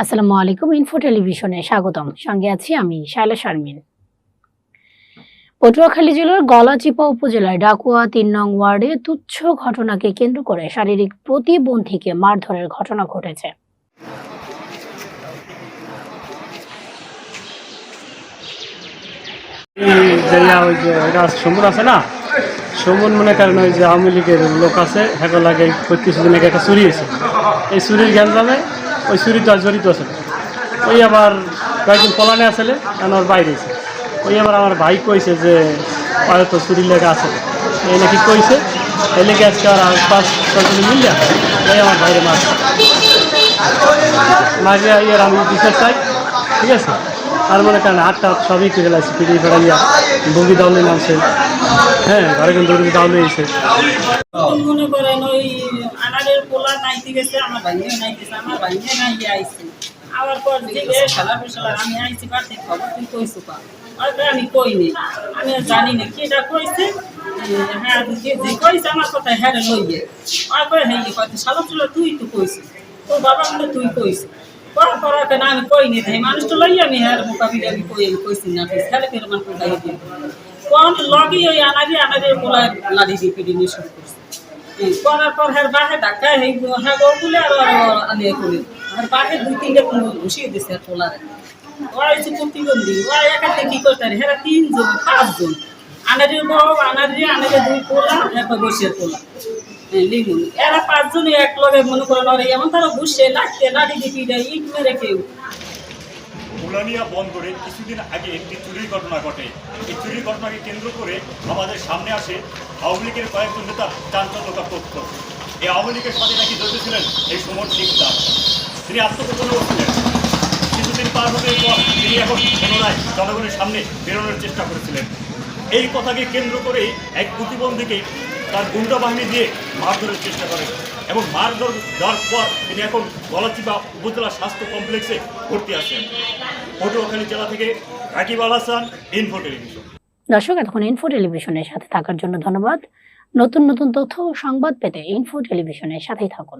আসসালামু আলাইকুম। ইনফো টেলিভিশনে স্বাগতম। সঙ্গে আছি আমি শায়লা শারমিন। পটুয়াখালী জেলার গলাচিপা উপজেলার ডাকুয়া ৩ নং ওয়ার্ডে তুচ্ছ ঘটনাকে কেন্দ্র করে শারীরিক প্রতিবন্ধীকে মারধরের ঘটনা ঘটেছে। ওই যে এটা সমন আছে না, সমন মনে করেন ওই যে আওয়ামী লীগের লোক আছে, হ্যাঁ লাগে কিছুদিন আগে একটা চুরি হয়েছে। এই চুরির জ্ঞান যাবে, ওই চুরি তো আর জড়িত আছে। ওই আবার কয়েকদিন পলানে আসলে আমার বাইরে আছে। ওই আবার আমার ভাই কইছে যে হয়তো চুরির লেগে আছে, এই নাকি কইছে। এই লেগে আজকে আর 5-6 জন মিলিয়া এই আমার বাইরে মাঝে ইয়ে আমি বিচার চাই, ঠিক আছে। আর মনে করেন হাতটা সবই করে গেছে, পিঠে ফেড়াইয়া বগি দাউলে নামছে, হ্যাঁ ঘরে কিন্তু দাউলে এসে মনে করেন ওই আনারের পোলা নাইতে গেছে, আমার ভাইও নাইতেছে, আমার ভাইও নাইয়ে আইছে। আবার পর দিকে শালা পেশালা আমি আইছি বাড়তে, খবর তুই কইছো পা হয়তো আমি কইনি, আমি আর জানি না কেটা কইছে। হ্যাঁ যে কইছে আমার কথা হ্যাঁ লইয়ে আর কই হ্যাঁ কইতে শালা চলো তুই তো কইছিস, তো বাবা বলে তুই কইছিস করা কেন আমি কইনি, তাই মানুষটা লইয়ে আমি হ্যাঁ মোকাবিলা আমি কইছি না খেলে ফের আমার কোথায় দিয়ে কোন লগি ওই আনারে পোলা লাড়ি দিয়ে পিড়ি নিয়ে শুরু করছে। করার পর হ্যাঁ বাঘে ধাক্কায় হ্যাঁ বলে আর আনিয়ে করে আর বাঘে 2-3টা কোন ঘুষিয়ে দিছে আর পোলারে। ওরা হচ্ছে প্রতিবন্ধী, ওরা একাতে কি করতে পারে, হ্যাঁ 3 জন 5 জন আনারের বউ আনারে 2 পোলা একটা বসিয়ে পোলা লিমুন, এরা 5 জনই এক লগে মনে করেন ওরা এমন তারা ঘুষে লাগতে লাড়ি দিয়ে পিড়ে ইট মেরে কেউ। উলানিয়া বন্দরে কিছুদিন আগে একটি চুরির ঘটনা ঘটে। এই চুরির ঘটনাকে কেন্দ্র করে আমাদের সামনে আসে আওয়ামী লীগের কয়েকজন নেতার চাঞ্চল্যকর তথ্য। এই আওয়ামী লীগের সাথে নাকি জড়িত ছিলেন এই সমর শিকদার। তিনি আত্মগোপনে ছিলেন। কিছুদিন পার হতে পর তিনি এখন পুনরায় জনগণের সামনে বেরোনোর চেষ্টা করেছিলেন। এই কথাকে কেন্দ্র করেই এক প্রতিবন্ধীকে তার গুন্ডা বাহিনী দিয়ে মারধরের চেষ্টা করেন এবং মারধর দেওয়ার পর তিনি এখন গলাচিপা উপজেলা স্বাস্থ্য কমপ্লেক্সে ভর্তি আছেন। পটুয়াখালী জেলা থেকে রাকিব আল হাসান, ইনফো টেলিভিশন। দর্শক, এতক্ষণ ইনফো টেলিভিশনের সাথে থাকার জন্য ধন্যবাদ। নতুন নতুন তথ্য ও সংবাদ পেতে ইনফো টেলিভিশনের সাথেই থাকুন।